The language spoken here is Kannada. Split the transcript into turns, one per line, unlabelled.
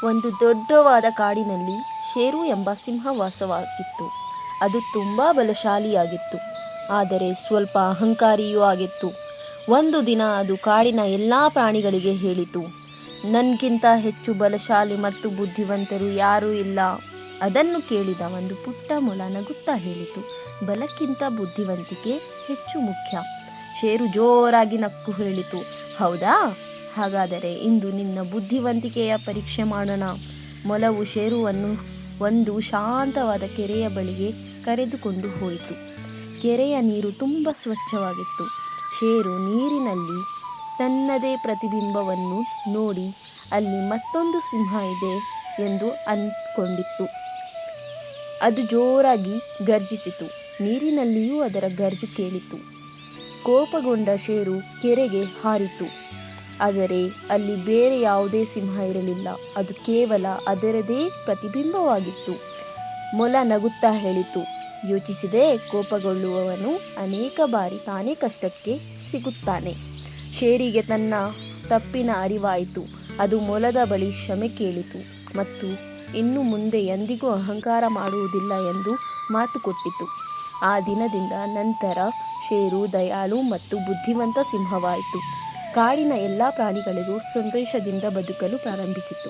ಒಂದು ದೊಡ್ಡವಾದ ಕಾಡಿನಲ್ಲಿ ಶೇರು ಎಂಬ ಸಿಂಹ ವಾಸವಾಗಿತ್ತು. ಅದು ತುಂಬ ಬಲಶಾಲಿಯಾಗಿತ್ತು, ಆದರೆ ಸ್ವಲ್ಪ ಅಹಂಕಾರಿಯೂ ಆಗಿತ್ತು. ಒಂದು ದಿನ ಅದು ಕಾಡಿನ ಎಲ್ಲ ಪ್ರಾಣಿಗಳಿಗೆ ಹೇಳಿತು, ನನಗಿಂತ ಹೆಚ್ಚು ಬಲಶಾಲಿ ಮತ್ತು ಬುದ್ಧಿವಂತರು ಯಾರೂ ಇಲ್ಲ. ಅದನ್ನು ಕೇಳಿದ ಒಂದು ಪುಟ್ಟ ಮೊಲ ನಗುತ್ತಾ ಹೇಳಿತು, ಬಲಕ್ಕಿಂತ ಬುದ್ಧಿವಂತಿಕೆ ಹೆಚ್ಚು ಮುಖ್ಯ. ಶೇರು ಜೋರಾಗಿ ನಕ್ಕು ಹೇಳಿತು, ಹೌದಾ? ಹಾಗಾದರೆ ಇಂದು ನಿನ್ನ ಬುದ್ಧಿವಂತಿಕೆಯ ಪರೀಕ್ಷೆ ಮಾಡೋಣ. ಮೊಲವು ಶೇರುವನ್ನು ಒಂದು ಶಾಂತವಾದ ಕೆರೆಯ ಬಳಿಗೆ ಕರೆದುಕೊಂಡು ಹೋಯಿತು. ಕೆರೆಯ ನೀರು ತುಂಬ ಸ್ವಚ್ಛವಾಗಿತ್ತು. ಶೇರು ನೀರಿನಲ್ಲಿ ತನ್ನದೇ ಪ್ರತಿಬಿಂಬವನ್ನು ನೋಡಿ ಅಲ್ಲಿ ಮತ್ತೊಂದು ಸಿಂಹ ಇದೆ ಎಂದು ಅಂದ್ಕೊಂಡಿತ್ತು. ಅದು ಜೋರಾಗಿ ಗರ್ಜಿಸಿತು. ನೀರಿನಲ್ಲಿಯೂ ಅದರ ಗರ್ಜು ಕೇಳಿತು. ಕೋಪಗೊಂಡ ಶೇರು ಕೆರೆಗೆ ಹಾರಿತು. ಆದರೆ ಅಲ್ಲಿ ಬೇರೆ ಯಾವುದೇ ಸಿಂಹ ಇರಲಿಲ್ಲ. ಅದು ಕೇವಲ ಅದರದೇ ಪ್ರತಿಬಿಂಬವಾಗಿತ್ತು. ಮೊಲ ನಗುತ್ತಾ ಹೇಳಿತು, ಯೋಚಿಸಿದೆ, ಕೋಪಗೊಳ್ಳುವವನು ಅನೇಕ ಬಾರಿ ತಾನೇ ಕಷ್ಟಕ್ಕೆ ಸಿಗುತ್ತಾನೆ. ಶೇರಿಗೆ ತನ್ನ ತಪ್ಪಿನ ಅರಿವಾಯಿತು. ಅದು ಮೊಲದ ಬಳಿ ಕ್ಷಮೆ ಕೇಳಿತು ಮತ್ತು ಇನ್ನು ಮುಂದೆ ಎಂದಿಗೂ ಅಹಂಕಾರ ಮಾಡುವುದಿಲ್ಲ ಎಂದು ಮಾತು ಕೊಟ್ಟಿತು. ಆ ದಿನದಿಂದ ನಂತರ ಶೇರು ದಯಾಳು ಮತ್ತು ಬುದ್ಧಿವಂತ ಸಿಂಹವಾಯಿತು. ಕಾಡಿನ ಎಲ್ಲ ಪ್ರಾಣಿಗಳಿಗೂ ಸಂತೋಷದಿಂದ ಬದುಕಲು ಪ್ರಾರಂಭಿಸಿತು.